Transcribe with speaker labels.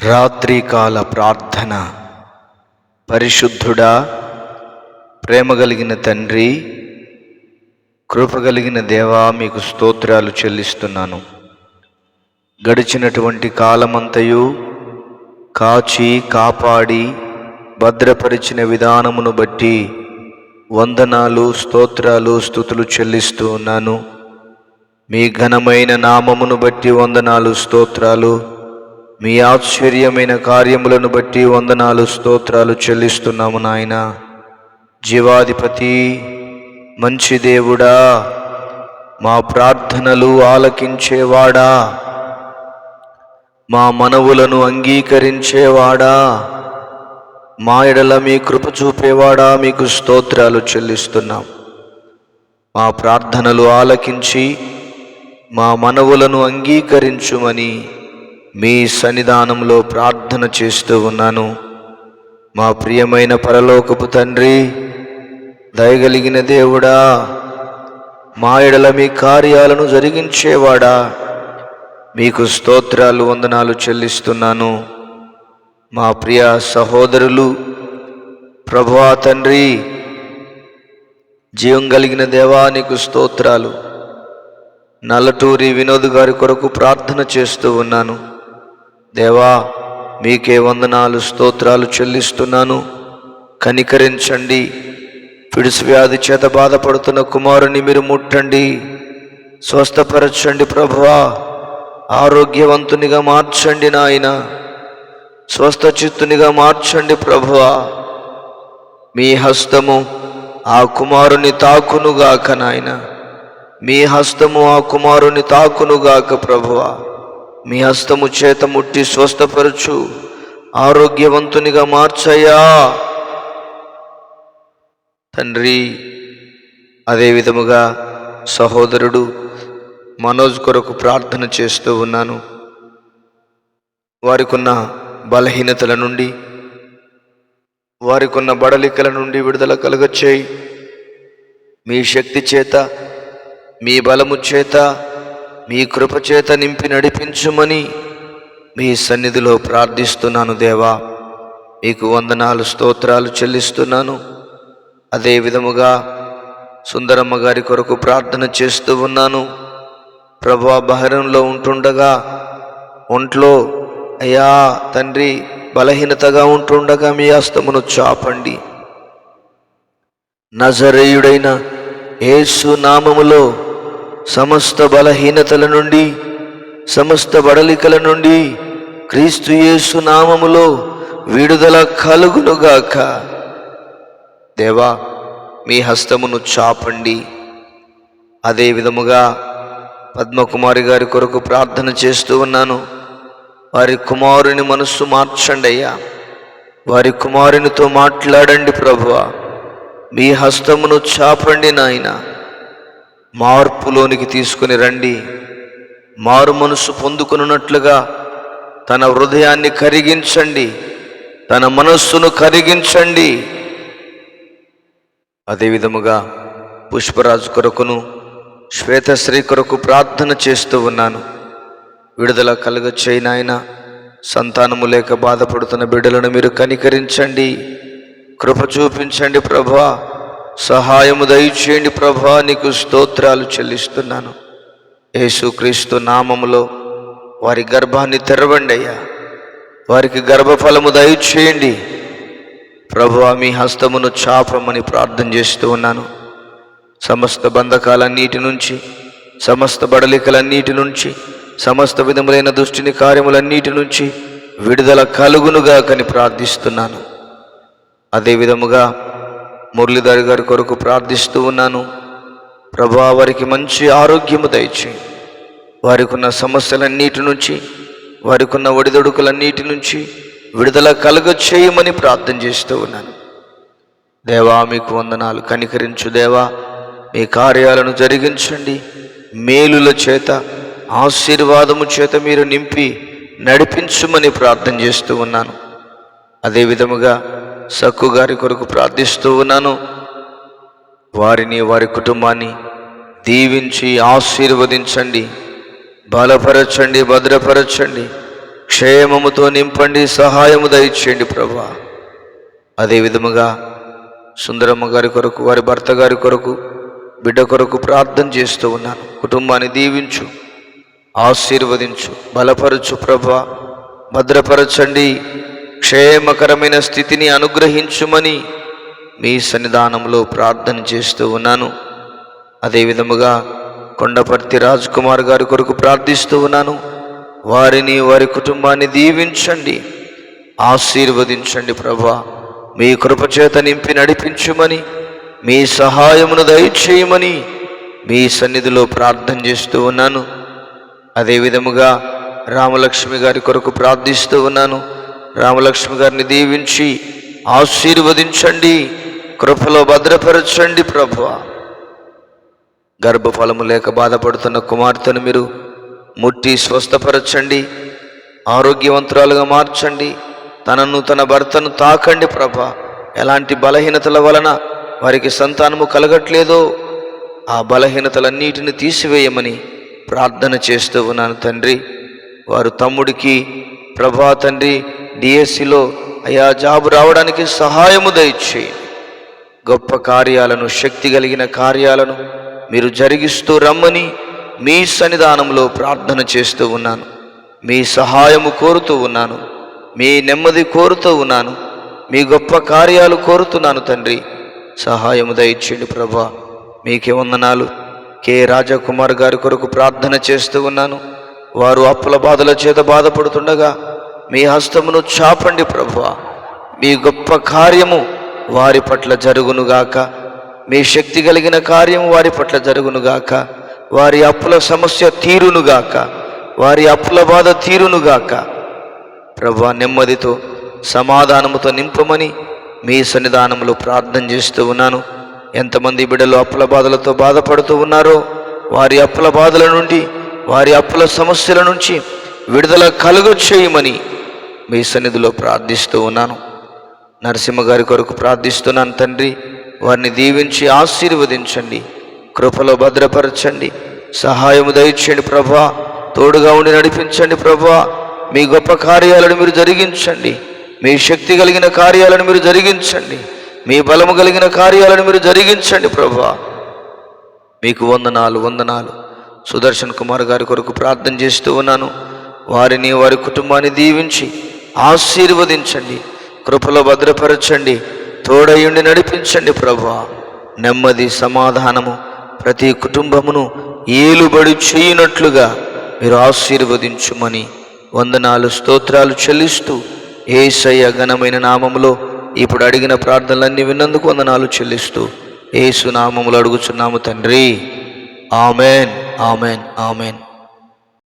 Speaker 1: రాత్రికాల ప్రార్థన. పరిశుద్ధుడా, ప్రేమగలిగిన తండ్రి, కృపగలిగిన దేవా, మీకు స్తోత్రాలు చెల్లిస్తున్నాను. గడిచినటువంటి కాలమంతయు కాచి కాపాడి భద్రపరిచిన విధానమును బట్టి వందనాలు, స్తోత్రాలు, స్తుతులు చెల్లిస్తూ ఉన్నాను. మీ ఘనమైన నామమును బట్టి వందనాలు, స్తోత్రాలు. మీ ఆశ్చర్యమైన కార్యములను బట్టి వందనాలు, స్తోత్రాలు చెల్లిస్తున్నాము నాయన. జీవాధిపతి, మంచి దేవుడా, మా ప్రార్థనలు ఆలకించేవాడా, మా మనవులను అంగీకరించేవాడా, మా ఎడల మీ కృప చూపేవాడా, మీకు స్తోత్రాలు చెల్లిస్తున్నాం. మా ప్రార్థనలు ఆలకించి మా మనవులను అంగీకరించుమని మీ సన్నిధానంలో ప్రార్థన చేస్తూ ఉన్నాను. మా ప్రియమైన పరలోకపు తండ్రి, దయగలిగిన దేవుడా, మా ఎడల మీ కార్యాలను జరిగించేవాడా, మీకు స్తోత్రాలు, వందనాలు చెల్లిస్తున్నాను. మా ప్రియ సహోదరులు, ప్రభువా తండ్రి, జీవం కలిగిన దేవా, నీకు స్తోత్రాలు. నల్లటూరి వినోద్ గారి కొరకు ప్రార్థన చేస్తూ ఉన్నాను. దేవా, మీకే వందనాలు, స్తోత్రాలు చెల్లిస్తున్నాను. కనికరించండి. పిడుసు వ్యాధి చేత బాధపడుతున్న కుమారుని మీరు ముట్టండి, స్వస్థపరచండి ప్రభువా. ఆరోగ్యవంతునిగా మార్చండి నాయన, స్వస్థచిత్తునిగా మార్చండి ప్రభువా. మీ హస్తము ఆ కుమారుని తాకునుగాక నాయన, మీ హస్తము ఆ కుమారుని తాకునుగాక ప్రభువా. మీ హస్తము చేత ముట్టి స్వస్థపరచు, ఆరోగ్యవంతునిగా మార్చయ్యా తండ్రి. అదే విధముగా సహోదరుడు మనోజ్ కొరకు ప్రార్థన చేస్తూ ఉన్నాను. వారికున్న బలహీనతల నుండి, వారికున్న బడలికల నుండి విడుదల కలుగచేయి. మీ శక్తి చేత, మీ బలము చేత, మీ కృప చేత నింపి నడిపించుమని మీ సన్నిధిలో ప్రార్థిస్తున్నాను దేవా. మీకు వందనాలు, స్తోత్రాలు చెల్లిస్తున్నాను. అదే విధముగా సుందరమ్మ గారి కొరకు ప్రార్థన చేస్తూ ఉన్నాను. ప్రభువా, బహరంలో ఉంటుండగా ఒంట్లో అయ్యా తండ్రి బలహీనతగా ఉంటుండగా మీ హస్తమును చాపండి. నజరేయుడైన యేసు నామములో సమస్త బలహీనతల నుండి, సమస్త బడలికల నుండి క్రీస్తు యేసు నామములో విడుదల కలుగునుగాక. దేవా, మీ హస్తమును చాపండి. అదే విధముగా పద్మకుమారి గారి కొరకు ప్రార్థన చేస్తూ ఉన్నాను. వారి కుమారుని మనస్సు మార్చండి అయ్యా. వారి కుమారునితో మాట్లాడండి ప్రభువా. మీ హస్తమును చాపండి నాయన. మార్పులోనికి తీసుకుని రండి. మారు మనసు పొందుకున్నట్లుగా తన హృదయాన్ని కరిగించండి, తన మనస్సును కరిగించండి. అదేవిధముగా పుష్పరాజు కొరకును, శ్వేతశ్రీ కొరకు ప్రార్థన చేస్తూ ఉన్నాను. విడుదల కలుగచేయి నాయన. సంతానము లేక బాధపడుతున్న బిడ్డలను మీరు కనికరించండి, కృప చూపించండి ప్రభువా. సహాయము దయచేయండి ప్రభువా. నీకు స్తోత్రాలు చెల్లిస్తున్నాను. యేసుక్రీస్తు నామములో వారి గర్భాన్ని తెరవండి అయ్యా. వారికి గర్భఫలము దయచేయండి ప్రభువా. మీ హస్తమును చాపమని ప్రార్థన చేస్తూ ఉన్నాను. సమస్త బంధకాలన్నిటి నుంచి, సమస్త బడలికలన్నిటి నుంచి, సమస్త విధములైన దుష్టిని కార్యములన్నిటి నుంచి విడుదల కలుగునుగాకని ప్రార్థిస్తున్నాను. అదే విధముగా మురళీధర్ గారి కొరకు ప్రార్థిస్తూ ఉన్నాను. ప్రభువా, వారికి మంచి ఆరోగ్యము దయచేయండి. వారికి ఉన్న సమస్యలన్నిటి నుంచి, వారికి ఉన్న ఒడిదొడుకులన్నిటి నుంచి విడుదల కలుగచేయమని ప్రార్థన చేస్తూ ఉన్నాను. దేవా, మీకు వందనాలు. కనికరించు దేవా. మీ కార్యాలను జరిగించండి. మేలుల చేత, ఆశీర్వాదము చేత మీరు నింపి నడిపించుమని ప్రార్థన చేస్తూ ఉన్నాను. అదే విధముగా సక్కు గారి కొరకు ప్రార్థిస్తూ ఉన్నాను. వారిని, వారి కుటుంబాన్ని దీవించి ఆశీర్వదించండి, బలపరచండి, భద్రపరచండి, క్షేమముతో నింపండి, సహాయము దయచేయండి ప్రభా. అదే విధముగా సుందరమ్మ గారి కొరకు, వారి భర్త గారి కొరకు, బిడ్డ కొరకు ప్రార్థన చేస్తూ ఉన్నాను. కుటుంబాన్ని దీవించు, ఆశీర్వదించు, బలపరచు ప్రభా, భద్రపరచండి, క్షేమకరమైన స్థితిని అనుగ్రహించుమని మీ సన్నిధానంలో ప్రార్థన చేస్తూ ఉన్నాను. అదే విధముగా కొండపర్తి రాజ్ కుమార్ గారి కొరకు ప్రార్థిస్తూ ఉన్నాను. వారిని, వారి కుటుంబాన్ని దీవించండి, ఆశీర్వదించండి ప్రభా. మీ కృపచేత నింపి నడిపించుమని, మీ సహాయమును దయచేయమని మీ సన్నిధిలో ప్రార్థన చేస్తూ ఉన్నాను. అదే విధముగా రామలక్ష్మి గారి కొరకు ప్రార్థిస్తూ ఉన్నాను. రామలక్ష్మి గారిని దీవించి ఆశీర్వదించండి, కృపలో భద్రపరచండి ప్రభువా. గర్భఫలము లేక బాధపడుతున్న కుమార్తెను మీరు ముట్టి స్వస్థపరచండి, ఆరోగ్యవంతురాలుగా మార్చండి. తనను, తన భర్తను తాకండి ప్రభా. ఎలాంటి బలహీనతల వలన వారికి సంతానము కలగట్లేదో ఆ బలహీనతలన్నిటిని తీసివేయమని ప్రార్థన చేస్తూ ఉన్నాను తండ్రి. వారు తమ్ముడికి ప్రభా తండ్రి డిఎస్సిలో అయా జాబు రావడానికి సహాయము దయచేయండి. గొప్ప కార్యాలను, శక్తి కలిగిన కార్యాలను మీరు జరిగిస్తూ రమ్మని మీ సన్నిధానంలో ప్రార్థన చేస్తూ ఉన్నాను. మీ సహాయము కోరుతూ ఉన్నాను, మీ నెమ్మది కోరుతూ ఉన్నాను, మీ గొప్ప కార్యాలు కోరుతున్నాను తండ్రి. సహాయము దయచేయండి ప్రభా. మీకే వందనాలు. కె రాజకుమార్ గారి కొరకు ప్రార్థన చేస్తూ ఉన్నాను. వారు అప్పుల బాధల చేత బాధపడుతుండగా మీ హస్తమును చాపండి ప్రభువా. మీ గొప్ప కార్యము వారి పట్ల జరుగునుగాక. మీ శక్తి కలిగిన కార్యము వారి పట్ల జరుగునుగాక. వారి అప్పుల సమస్య తీరునుగాక, వారి అప్పుల బాధ తీరునుగాక. ప్రభువా, నెమ్మదితో సమాధానముతో నింపమని మీ సన్నిధానంలో ప్రార్థన చేస్తూ ఉన్నాను. ఎంతమంది బిడ్డలు అప్పుల బాధలతో బాధపడుతూ ఉన్నారో వారి అప్పుల బాధల నుండి, వారి అప్పుల సమస్యల నుంచి విడుదల కలుగు చేయమని మీ సన్నిధిలో ప్రార్థిస్తూ ఉన్నాను. నరసింహ గారి కొరకు ప్రార్థిస్తున్నాను తండ్రి. వారిని దీవించి ఆశీర్వదించండి, కృపలో భద్రపరచండి, సహాయము దయచేయండి ప్రభా. తోడుగా ఉండి నడిపించండి ప్రభా. మీ గొప్ప కార్యాలను మీరు జరిగించండి, మీ శక్తి కలిగిన కార్యాలను మీరు జరిగించండి, మీ బలము కలిగిన కార్యాలను మీరు జరిగించండి ప్రభా. మీకు వందనాలు, వందనాలు. సుదర్శన్ కుమార్ గారి కొరకు ప్రార్థన చేస్తూ ఉన్నాను. వారిని, వారి కుటుంబాన్ని దీవించి ఆశీర్వదించండి, కృపలో భద్రపరచండి, తోడయుండి నడిపించండి ప్రభా. నెమ్మది, సమాధానము ప్రతి కుటుంబమును ఏలుబడి చేయనట్లుగా మీరు ఆశీర్వదించుమని వందనాలు, స్తోత్రాలు చెల్లిస్తూ యేసయ్య ఘనమైన నామములో ఇప్పుడు అడిగిన ప్రార్థనలన్నీ విన్నందుకు వందనాలు చెల్లిస్తూ యేసు నామములో అడుగుచున్నాము తండ్రి. Amen, amen, amen.